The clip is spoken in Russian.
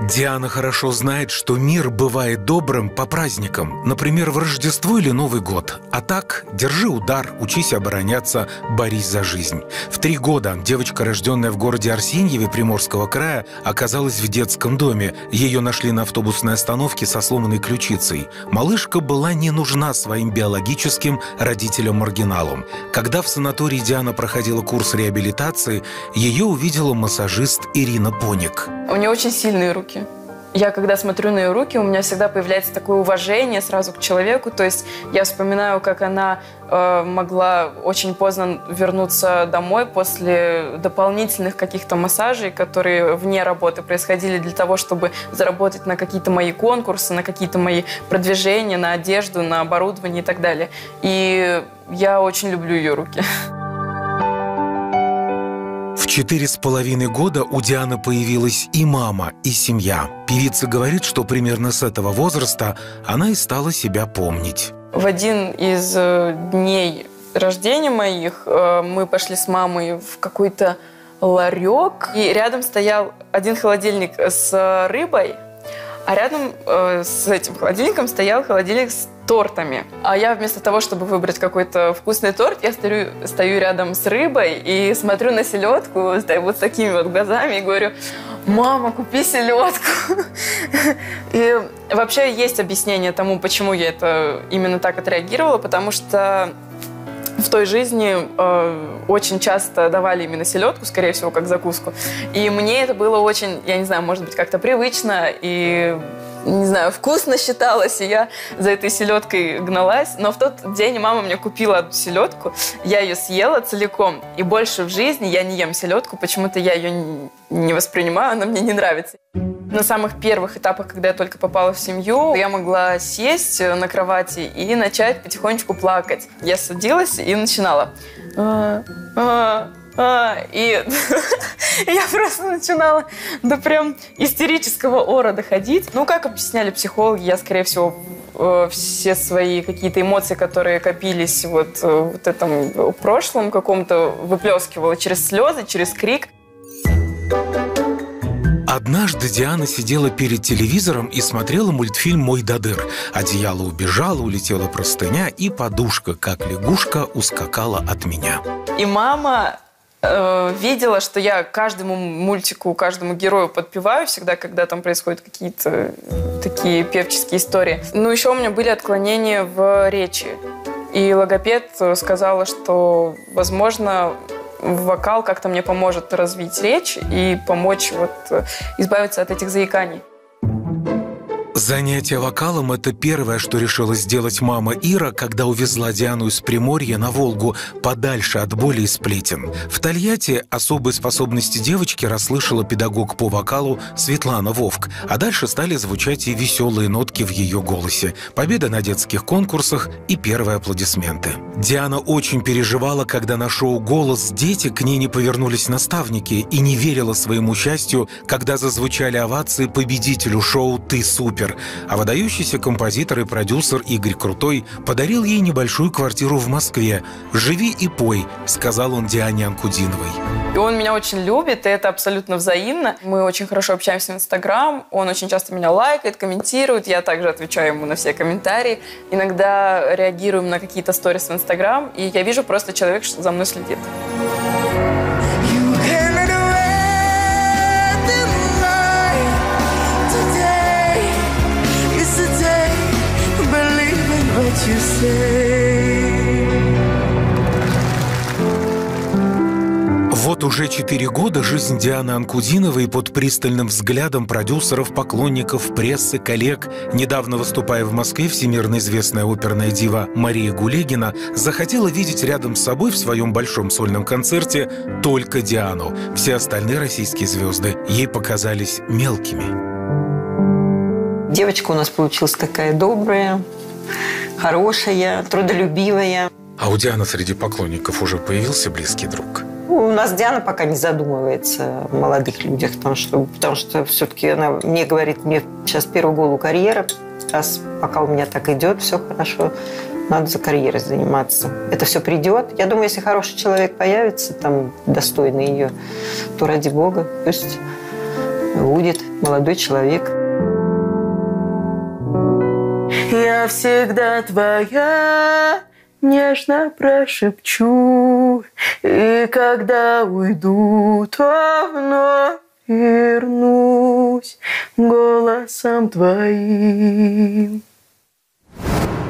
Диана хорошо знает, что мир бывает добрым по праздникам, например, в Рождество или Новый год. А так, держи удар, учись обороняться, борись за жизнь. В 3 года девочка, рожденная в городе Арсеньеве Приморского края, оказалась в детском доме. Ее нашли на автобусной остановке со сломанной ключицей. Малышка была не нужна своим биологическим родителям-маргиналам. Когда в санатории Диана проходила курс реабилитации, ее увидела массажист Ирина Поник. У нее очень сильные руки. Я, когда смотрю на ее руки, у меня всегда появляется такое уважение сразу к человеку. То есть я вспоминаю, как она могла очень поздно вернуться домой после дополнительных каких-то массажей, которые вне работы происходили для того, чтобы заработать на какие-то мои конкурсы, на какие-то мои продвижения, на одежду, на оборудование и так далее. И я очень люблю ее руки. В 4,5 года у Дианы появилась и мама, и семья. Певица говорит, что примерно с этого возраста она и стала себя помнить. В один из дней рождения моих мы пошли с мамой в какой-то ларек, и рядом стоял один холодильник с рыбой, а рядом с этим холодильником стоял холодильник с тортами. А я вместо того, чтобы выбрать какой-то вкусный торт, я стою рядом с рыбой и смотрю на селедку вот с такими вот глазами и говорю: «Мама, купи селедку». И вообще есть объяснение тому, почему я это именно так отреагировала, потому что в той жизни очень часто давали именно селедку, скорее всего, как закуску. И мне это было очень, я не знаю, может быть, как-то привычно и, не знаю, вкусно считалось, и я за этой селедкой гналась. Но в тот день мама мне купила одну селедку, я ее съела целиком, и больше в жизни я не ем селедку, почему-то я ее не воспринимаю, она мне не нравится. На самых первых этапах, когда я только попала в семью, я могла сесть на кровати и начать потихонечку плакать. Я садилась и начинала. И я просто начинала до прям истерического ора доходить. Ну, как объясняли психологи, я, скорее всего, все свои какие-то эмоции, которые копились вот этом прошлом каком-то, выплескивала через слезы, через крик. Однажды Диана сидела перед телевизором и смотрела мультфильм «Мой Додыр». Одеяло убежало, улетела простыня, и подушка, как лягушка, ускакала от меня. И мама видела, что я каждому мультику, каждому герою подпеваю всегда, когда там происходят какие-то такие певческие истории. Ну, еще у меня были отклонения в речи. И логопед сказала, что, возможно, вокал как-то мне поможет развить речь и помочь избавиться от этих заиканий. Занятие вокалом – это первое, что решила сделать мама Ира, когда увезла Диану из Приморья на Волгу, подальше от боли и сплетен. В Тольятти особые способности девочки расслышала педагог по вокалу Светлана Вовк, а дальше стали звучать и веселые нотки в ее голосе. Победа на детских конкурсах и первые аплодисменты. Диана очень переживала, когда на шоу «Голос» дети к ней не повернулись наставники, и не верила своему счастью, когда зазвучали овации победителю шоу «Ты супер». А выдающийся композитор и продюсер Игорь Крутой подарил ей небольшую квартиру в Москве. «Живи и пой», — сказал он Диане Анкудиновой. И он меня очень любит, и это абсолютно взаимно. Мы очень хорошо общаемся в Инстаграм, он очень часто меня лайкает, комментирует, я также отвечаю ему на все комментарии. Иногда реагируем на какие-то сторис в Инстаграм, и я вижу просто человек, что за мной следит. Вот уже 4 года жизнь Дианы Анкудиновой под пристальным взглядом продюсеров, поклонников, прессы, коллег. Недавно, выступая в Москве, всемирно известная оперная дива Мария Гулегина захотела видеть рядом с собой в своем большом сольном концерте только Диану. Все остальные российские звезды ей показались мелкими. Девочка у нас получилась такая добрая, хорошая, трудолюбивая. А у Дианы среди поклонников уже появился близкий друг? У нас Диана пока не задумывается о молодых людях, потому что все-таки она мне говорит, мне сейчас первый гол у карьеры, раз пока у меня так идет, все хорошо, надо за карьерой заниматься. Это все придет. Я думаю, если хороший человек появится, там, достойный ее, то ради бога, будет молодой человек. Я всегда твоя, нежно прошепчу, и когда уйду, то вновь вернусь голосом твоим.